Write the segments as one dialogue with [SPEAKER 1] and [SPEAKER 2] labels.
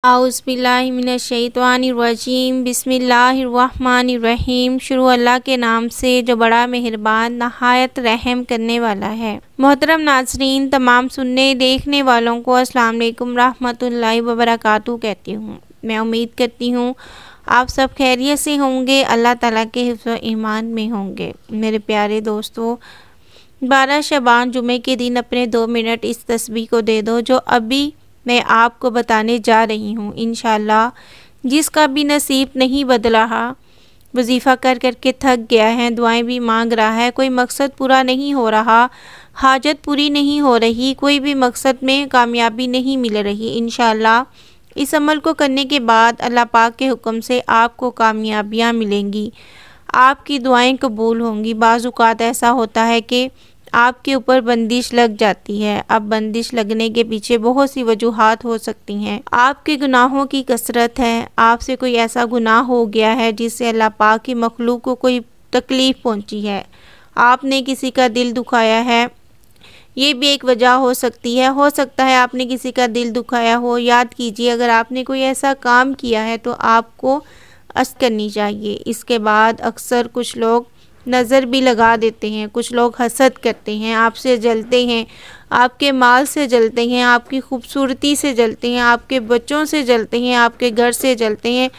[SPEAKER 1] औज़ुबिल्लाहिमिनश्शैतानिर्रजीम बिस्मिल्लाहिर्रहमानिर्रहीम। शुरू अल्लाह के नाम से जो बड़ा मेहरबान नहायत रहम करने वाला है। मोहतरम नाज़रीन, तमाम सुनने देखने वालों को अस्सलाम वालेकुम रहमतुल्लाहि व बरकातहू कहती हूँ। मैं उम्मीद करती हूँ आप सब खैरियत से होंगे, अल्लाह ताला के हिफ्ज़ व ईमान में होंगे। मेरे प्यारे दोस्तों, 12 शबान जुमे के दिन अपने 2 मिनट इस तस्बीह को दे दो जो अभी मैं आपको बताने जा रही हूँ। इंशाअल्लाह जिसका भी नसीब नहीं बदला, वजीफ़ा कर कर के थक गया है, दुआएं भी मांग रहा है, कोई मकसद पूरा नहीं हो रहा, हाजत पूरी नहीं हो रही, कोई भी मकसद में कामयाबी नहीं मिल रही, इंशाअल्लाह इस अमल को करने के बाद अल्लाह पाक के हुक्म से आपको कामयाबियाँ मिलेंगी, आपकी दुआएं कबूल होंगी। बाज़ औक़ात ऐसा होता है कि आपके ऊपर बंदिश लग जाती है। अब बंदिश लगने के पीछे बहुत सी वजूहात हो सकती हैं। आपके गुनाहों की कसरत है, आपसे कोई ऐसा गुनाह हो गया है जिससे अल्लाह पाक की मखलूक को कोई तकलीफ़ पहुंची है, आपने किसी का दिल दुखाया है, ये भी एक वजह हो सकती है। हो सकता है आपने किसी का दिल दुखाया हो। याद कीजिए, अगर आपने कोई ऐसा काम किया है तो आपको अस्त करनी चाहिए। इसके बाद अक्सर कुछ लोग नज़र भी लगा देते हैं, कुछ लोग हसद करते हैं, आपसे जलते हैं, आपके माल से जलते हैं, आपकी खूबसूरती से जलते हैं, आपके बच्चों से जलते हैं, आपके घर से जलते हैं।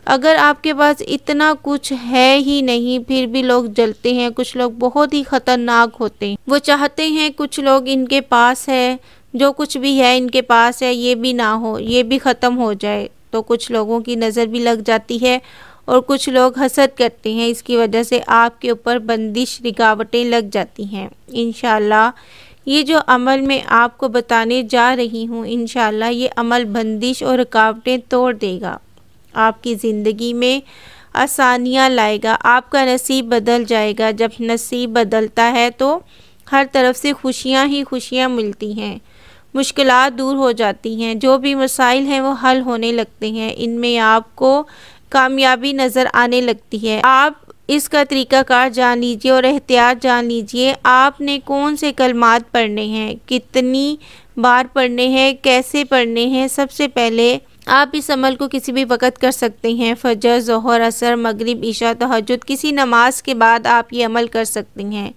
[SPEAKER 1] अगर आपके पास इतना कुछ है ही नहीं फिर भी लोग जलते हैं। कुछ लोग बहुत ही ख़तरनाक होते हैं, वो चाहते हैं कुछ लोग इनके पास है, जो कुछ भी है इनके पास है ये भी ना हो, ये भी ख़त्म हो जाए, तो कुछ लोगों की नज़र भी लग जाती है और कुछ लोग हसद करते हैं। इसकी वजह से आपके ऊपर बंदिश रुकावटें लग जाती हैं। इंशाअल्लाह ये जो अमल मैं आपको बताने जा रही हूँ, इंशाअल्लाह ये अमल बंदिश और रुकावटें तोड़ देगा, आपकी ज़िंदगी में आसानियाँ लाएगा, आपका नसीब बदल जाएगा। जब नसीब बदलता है तो हर तरफ से खुशियाँ ही खुशियाँ मिलती हैं, मुश्किलात दूर हो जाती हैं, जो भी मसाइल हैं वो हल होने लगते हैं, इनमें आपको कामयाबी नज़र आने लगती है। आप इसका तरीक़ाकार जान लीजिए और एहतियात जान लीजिए। आपने कौन से कलमात पढ़ने हैं, कितनी बार पढ़ने हैं, कैसे पढ़ने हैं। सबसे पहले आप इस अमल को किसी भी वक़्त कर सकते हैं, फजर, ज़ोहर, असर, मगरिब, इशा, तहज्जुद, किसी नमाज के बाद आप ये अमल कर सकती हैं।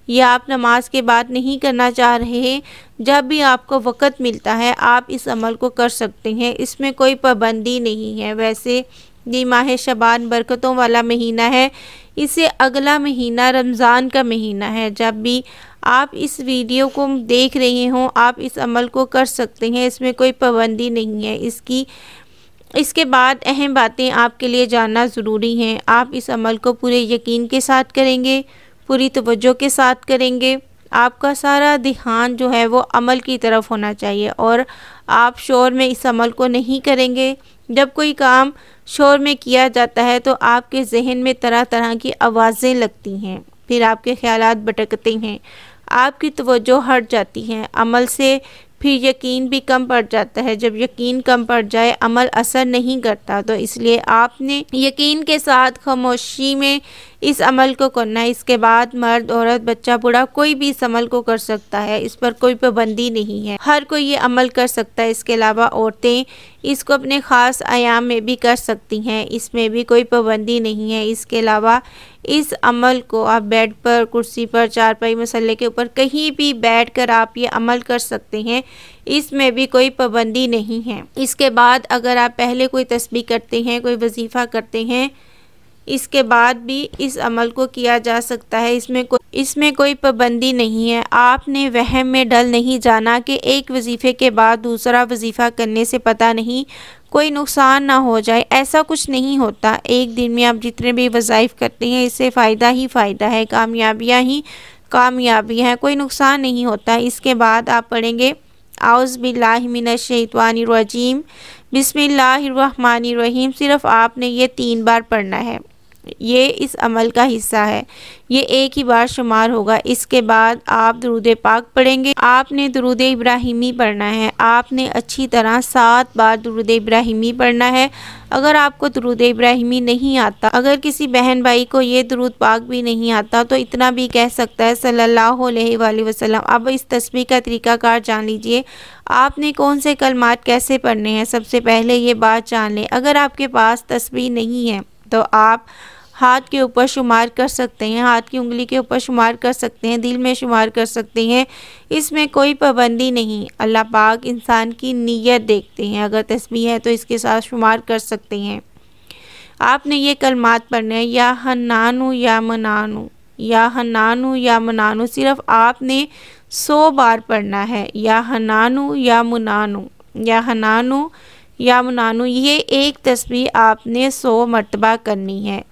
[SPEAKER 1] या आप नमाज के बाद नहीं करना चाह रहे, जब भी आपको वक़्त मिलता है आप इस अमल को कर सकते हैं, इसमें कोई पाबंदी नहीं है। वैसे ये माह शबान बरकतों वाला महीना है, इससे अगला महीना रमज़ान का महीना है। जब भी आप इस वीडियो को देख रहे हों आप इस अमल को कर सकते हैं, इसमें कोई पाबंदी नहीं है। इसके बाद अहम बातें आपके लिए जानना ज़रूरी हैं। आप इस अमल को पूरे यकीन के साथ करेंगे, पूरी तवज्जो के साथ करेंगे, आपका सारा ध्यान जो है वो अमल की तरफ होना चाहिए और आप शोर में इस अमल को नहीं करेंगे। जब कोई काम शोर में किया जाता है तो आपके जहन में तरह तरह की आवाज़ें लगती हैं, फिर आपके ख्यालात भटकते हैं, आपकी तवज्जो हट जाती है अमल से, फिर यकीन भी कम पड़ जाता है। जब यकीन कम पड़ जाए अमल असर नहीं करता, तो इसलिए आपने यकीन के साथ खामोशी में इस अमल को करना है। इसके बाद मर्द, औरत, बच्चा, बूढ़ा कोई भी इस अमल को कर सकता है, इस पर कोई पाबंदी नहीं है, हर कोई ये अमल कर सकता है। इसके अलावा औरतें इसको अपने ख़ास आयाम में भी कर सकती हैं, इसमें भी कोई पाबंदी नहीं है। इसके अलावा इस अमल को आप बेड पर, कुर्सी पर, चारपाई, मसल्ले के ऊपर कहीं भी बैठकर आप ये अमल कर सकते हैं, इसमें भी कोई पाबंदी नहीं है। इसके बाद अगर आप पहले कोई तस्बीह करते हैं, कोई वजीफ़ा करते हैं, इसके बाद भी इस अमल को किया जा सकता है, इसमें कोई पाबंदी नहीं है। आपने वहम में डल नहीं जाना कि एक वजीफ़े के बाद दूसरा वजीफ़ा करने से पता नहीं कोई नुकसान ना हो जाए, ऐसा कुछ नहीं होता। एक दिन में आप जितने भी वज़ाइफ करते हैं इससे फ़ायदा ही फ़ायदा है, कामयाबियाँ ही कामयाबियाँ हैं, कोई नुकसान नहीं होता। इसके बाद आप पढ़ेंगे औज़ुबिल्लाहिमिनश्शैतानिर्रजीम बिस्मिल्लाहिर्रहमानिर्रहीम। सिर्फ़ आपने ये 3 बार पढ़ना है। ये इस अमल का हिस्सा है। ये एक ही बार शुमार होगा। इसके बाद आप दुरूद पाक पढ़ेंगे। आपने दुरूद इब्राहिमी पढ़ना है। आपने अच्छी तरह 7 बार दुरूद इब्राहिमी पढ़ना है। अगर आपको दुरूद इब्राहिमी नहीं आता, अगर किसी बहन भाई को ये दुरूद पाक भी नहीं आता, तो इतना भी कह सकता है सल्लल्लाहु अलैहि वसल्लम। अब इस तस्बीह का तरीकाकार जान लीजिए। आपने कौन से कलमात कैसे पढ़ने हैं, सबसे पहले ये बात जान लें। अगर आपके पास तस्बीह नहीं है तो आप हाथ के ऊपर शुमार कर सकते हैं, हाथ की उंगली के ऊपर शुमार कर सकते हैं, दिल में शुमार कर सकते हैं। इसमें कोई पाबंदी नहीं। अल्लाह पाक इंसान की नीयत देखते हैं। अगर तस्बीह है तो इसके साथ शुमार कर सकते हैं। आपने ये कलमात पढ़ने हैं, या हन्नानु या मनानु, या हन्नानु या मनानु। सिर्फ आपने 100 बार पढ़ना है। या हन्नानु या मुनानु, या हन्नानु या मुनानु। ये एक तस्बीह आपने 100 मरतबा करनी है।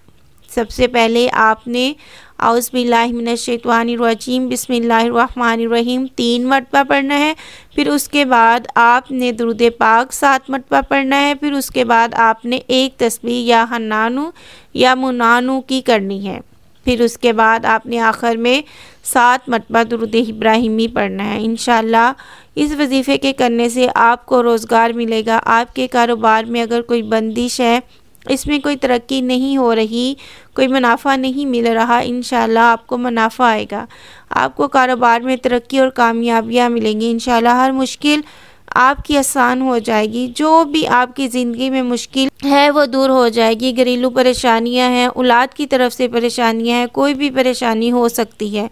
[SPEAKER 1] सबसे पहले आपने औज़ुबिल्लाहि मिनश्शैतानिर्रजीम बिस्मिल्लाहिर्रहमानिर्रहीम 3 मरतबा पढ़ना है। फिर उसके बाद आपने दुरूद पाक 7 मरतबा पढ़ना है। फिर उसके बाद आपने एक तस्बीह या हन्नानु या मुनानु की करनी है। फिर उसके बाद आपने आखिर में 7 मरतबा दुरूद इब्राहिमी पढ़ना है। इंशाअल्लाह इस वजीफ़े के करने से आपको रोज़गार मिलेगा। आपके कारोबार में अगर कोई बंदिश है, इसमें कोई तरक्की नहीं हो रही, कोई मुनाफा नहीं मिल रहा, इंशाअल्लाह आपको मुनाफा आएगा। आपको कारोबार में तरक्की और कामयाबियाँ मिलेंगी। इंशाअल्लाह हर मुश्किल आपकी आसान हो जाएगी। जो भी आपकी ज़िंदगी में मुश्किल है वो दूर हो जाएगी। घरेलू परेशानियां हैं, औलाद की तरफ से परेशानियां हैं, कोई भी परेशानी हो सकती है।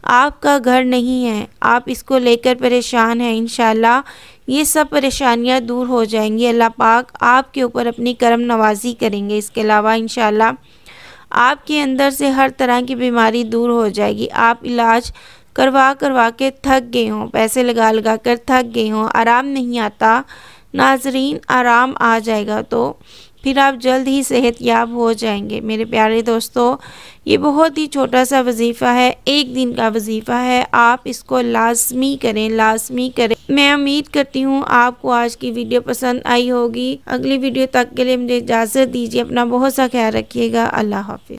[SPEAKER 1] आपका घर नहीं है, आप इसको लेकर परेशान हैं, इंशाअल्लाह ये सब परेशानियां दूर हो जाएंगी। अल्लाह पाक आपके ऊपर अपनी करम नवाजी करेंगे। इसके अलावा इंशाअल्लाह आपके अंदर से हर तरह की बीमारी दूर हो जाएगी। आप इलाज करवा के थक गए हों, पैसे लगा कर थक गए हों, आराम नहीं आता, नाजरीन आराम आ जाएगा तो फिर आप जल्द ही सेहतयाब हो जाएंगे। मेरे प्यारे दोस्तों, ये बहुत ही छोटा सा वजीफ़ा है, 1 दिन का वजीफ़ा है। आप इसको लाजमी करें, लाजमी करें। मैं उम्मीद करती हूँ आपको आज की वीडियो पसंद आई होगी। अगली वीडियो तक के लिए मुझे इजाज़त दीजिए। अपना बहुत सा ख्याल रखिएगा। अल्लाह हाफ़िज़।